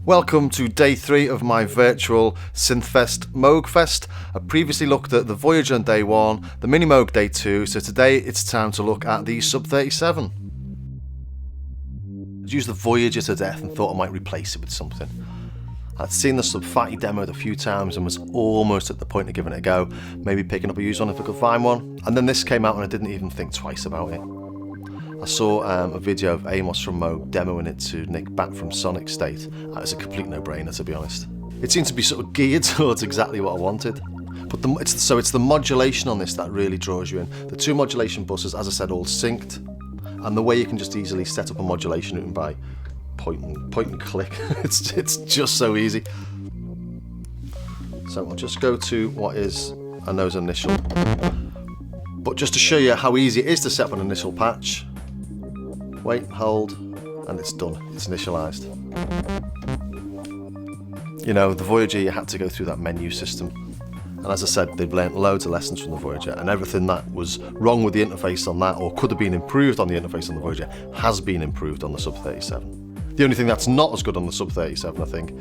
Welcome to day 3 of my virtual Synthfest Moogfest. I previously looked at the Voyager on day 1, the Mini Moog day 2, so today it's time to look at the Sub37. I'd used the Voyager to death and thought I might replace it with something. I'd seen the Sub30 demoed a few times and was almost at the point of giving it a go, maybe picking up a used one if I could find one, and then this came out and I didn't even think twice about it. I saw a video of Amos from Moog demoing it to Nick Batt from Sonic State. That was a complete no-brainer, to be honest. It seemed to be sort of geared towards exactly what I wanted. But it's the modulation on this that really draws you in. The 2 modulation buses, as I said, all synced, and the way you can just easily set up a modulation room by point and click. it's just so easy. So I'll just go to what is a nose initial. But just to show you how easy it is to set up an initial patch, wait, hold, and it's done. It's initialized. You know, the Voyager, you had to go through that menu system. And as I said, they've learnt loads of lessons from the Voyager, and everything that was wrong with the interface on that, or could have been improved on the interface on the Voyager, has been improved on the Sub37. The only thing that's not as good on the Sub37, I think,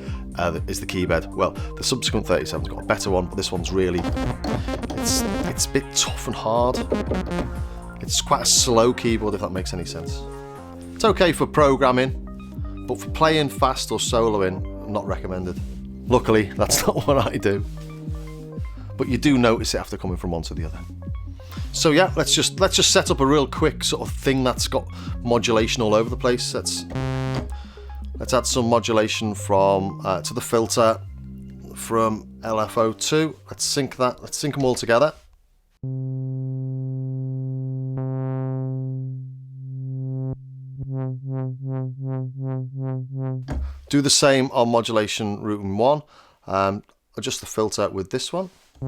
is the keyboard. Well, the subsequent 37's got a better one, but this one's really, it's a bit tough and hard. It's quite a slow keyboard, if that makes any sense. It's okay for programming, but for playing fast or soloing, not recommended. Luckily, that's not what I do. But you do notice it after coming from one to the other. So yeah, let's just set up a real quick sort of thing that's got modulation all over the place. Let's add some modulation from to the filter from LFO2. Let's sync that. Let's sync them all together. Do the same on modulation route 1. Adjust the filter with this one. Go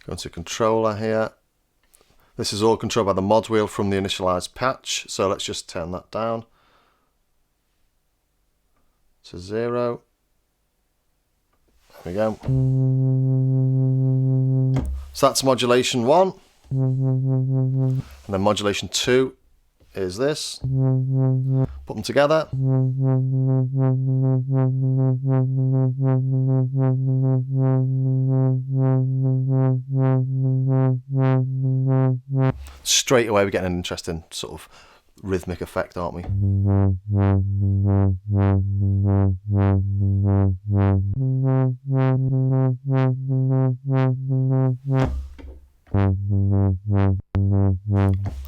into controller here. This is all controlled by the mod wheel from the initialized patch, so let's just turn that down to 0. There we go. So that's modulation 1. And then modulation 2 is this. Put them together. Straight away we're getting an interesting sort of rhythmic effect, aren't we?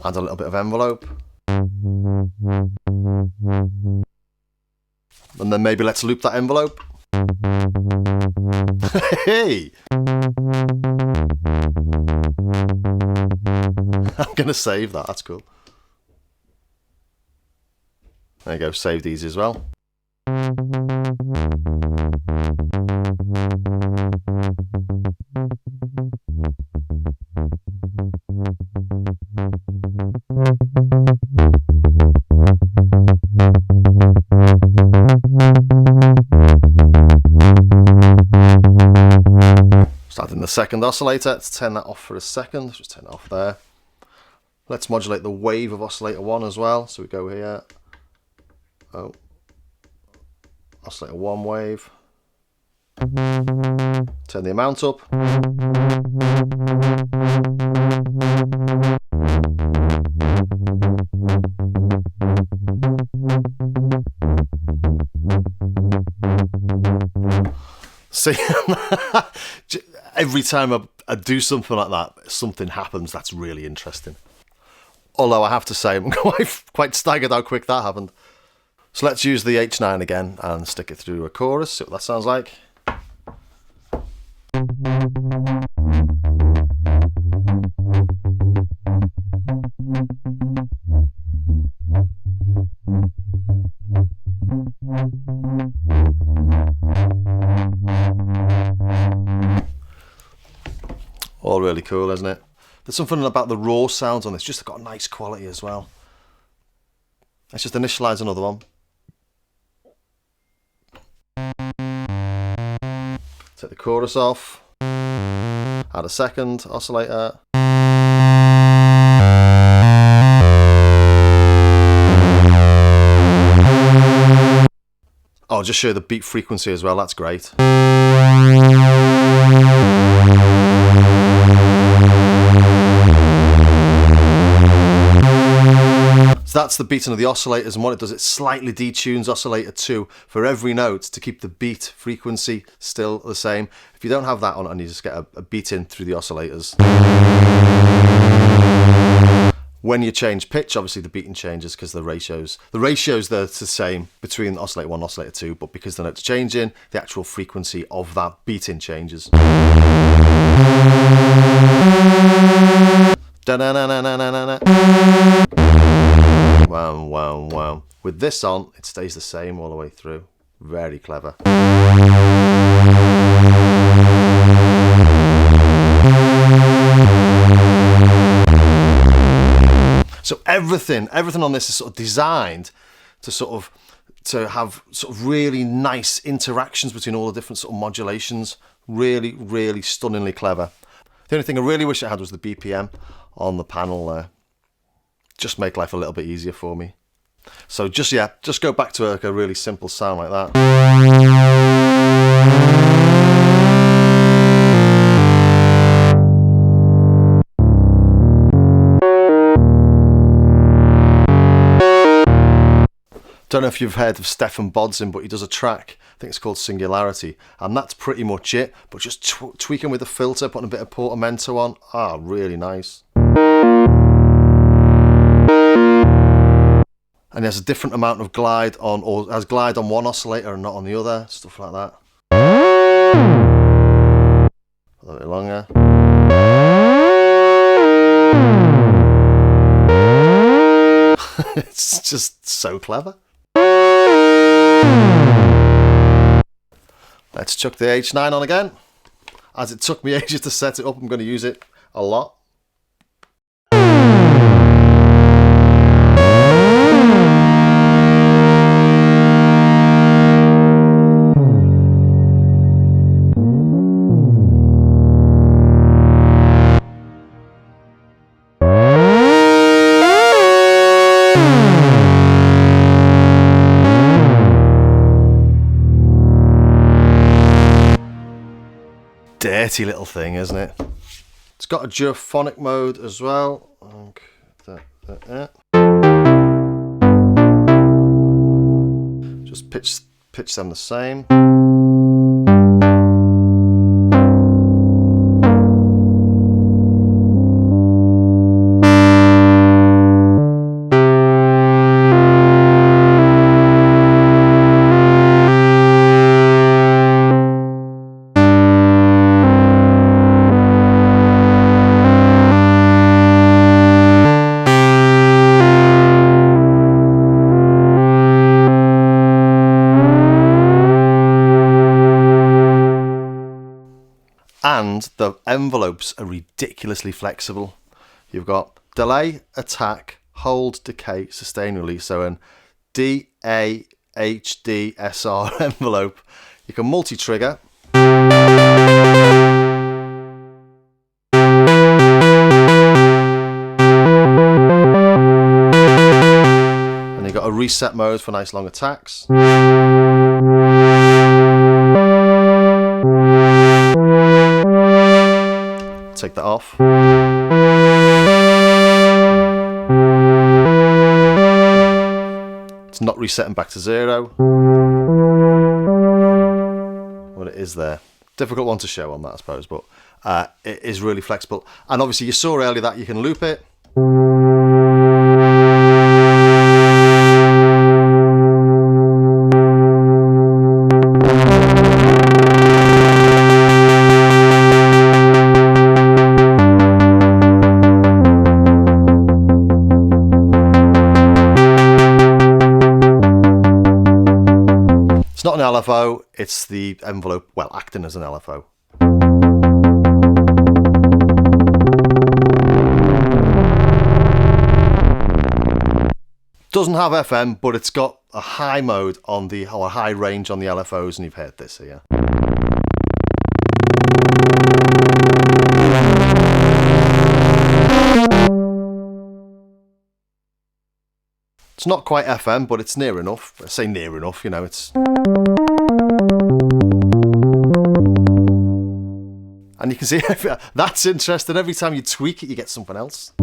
Add a little bit of envelope. And then maybe let's loop that envelope. Hey! I'm going to save that, that's cool. There you go, save these as well. Starting the second oscillator, let's turn that off for a second, just turn it off there. Let's modulate the wave of oscillator 1 as well, so we go here. Oh, oscillator 1 wave. Turn the amount up. See, every time I do something like that, something happens that's really interesting. Although I have to say, I'm quite staggered how quick that happened. So let's use the H9 again and stick it through a chorus, see what that sounds like. All really cool, isn't it? There's something about the raw sounds on this, just got a nice quality as well. Let's just initialize another one. Take the chorus off, add a second oscillator. just show the beat frequency as well, that's great. So that's the beating of the oscillators, and what it does, it slightly detunes oscillator 2 for every note to keep the beat frequency still the same. If you don't have that on, and you just get a beat in through the oscillators. When you change pitch, obviously the beating changes because the ratios they're the same between oscillator 1 and oscillator 2, but because the note's changing, the actual frequency of that beating changes. Wow, wow, wow. With this on, it stays the same all the way through. Very clever. So everything on this is sort of designed to have really nice interactions between all the different sort of modulations. Really, really stunningly clever. The only thing I really wish it had was the BPM on the panel there. Just make life a little bit easier for me. So just go back to a really simple sound like that. Don't know if you've heard of Stefan Bodzin, but he does a track, I think it's called Singularity, and that's pretty much it, but just tweaking with the filter, putting a bit of portamento on, really nice. And he has a different amount of glide on, or has glide on one oscillator and not on the other, stuff like that. A little bit longer. It's just so clever. Let's chuck the H9 on again. As it took me ages to set it up, I'm going to use it a lot. Dirty little thing, isn't it? It's got a duophonic mode as well. Just pitch them the same. And the envelopes are ridiculously flexible. You've got delay, attack, hold, decay, sustain, release. So an DAHDSR envelope. You can multi-trigger. And you've got a reset mode for nice long attacks. Take that off. It's not resetting back to 0. Well, it is there. Difficult one to show on that, I suppose, but it is really flexible. And obviously you saw earlier that you can loop it. Not an LFO, it's the envelope, well, acting as an LFO. Doesn't have FM, but it's got a high mode on the, or a high range on the LFOs, and you've heard this here. It's not quite FM, but it's near enough. I say near enough, you know, it's... And you can see, that's interesting. Every time you tweak it, you get something else.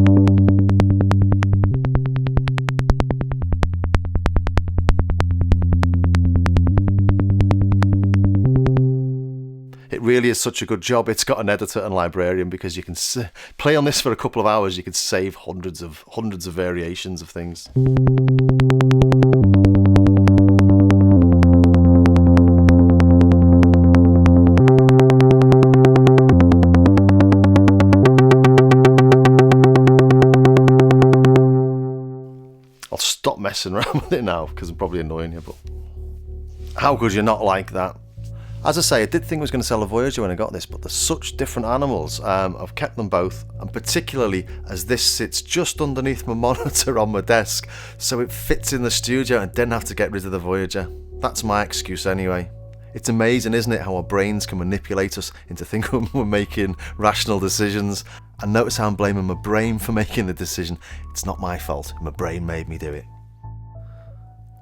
It really is such a good job. It's got an editor and librarian, because you can play on this for a couple of hours. You could save hundreds of variations of things. I'll stop messing around with it now because I'm probably annoying you, but how could you not like that? As I say, I did think I was going to sell a Voyager when I got this, but they're such different animals. I've kept them both, and particularly as this sits just underneath my monitor on my desk, so it fits in the studio and didn't have to get rid of the Voyager. That's my excuse anyway. It's amazing, isn't it, how our brains can manipulate us into thinking we're making rational decisions. And notice how I'm blaming my brain for making the decision. It's not my fault, my brain made me do it.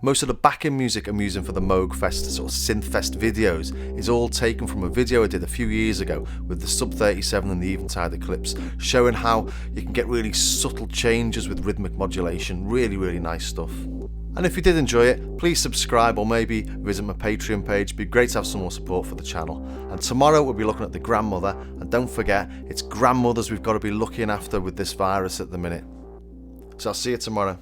Most of the backing music I'm using for the Moogfest sort of synthfest videos is all taken from a video I did a few years ago with the Sub37 and the Eventide Eclipse, showing how you can get really subtle changes with rhythmic modulation. Really, really nice stuff. And if you did enjoy it, please subscribe or maybe visit my Patreon page. It'd be great to have some more support for the channel. And tomorrow we'll be looking at the grandmother, and don't forget, it's grandmothers we've got to be looking after with this virus at the minute. So I'll see you tomorrow.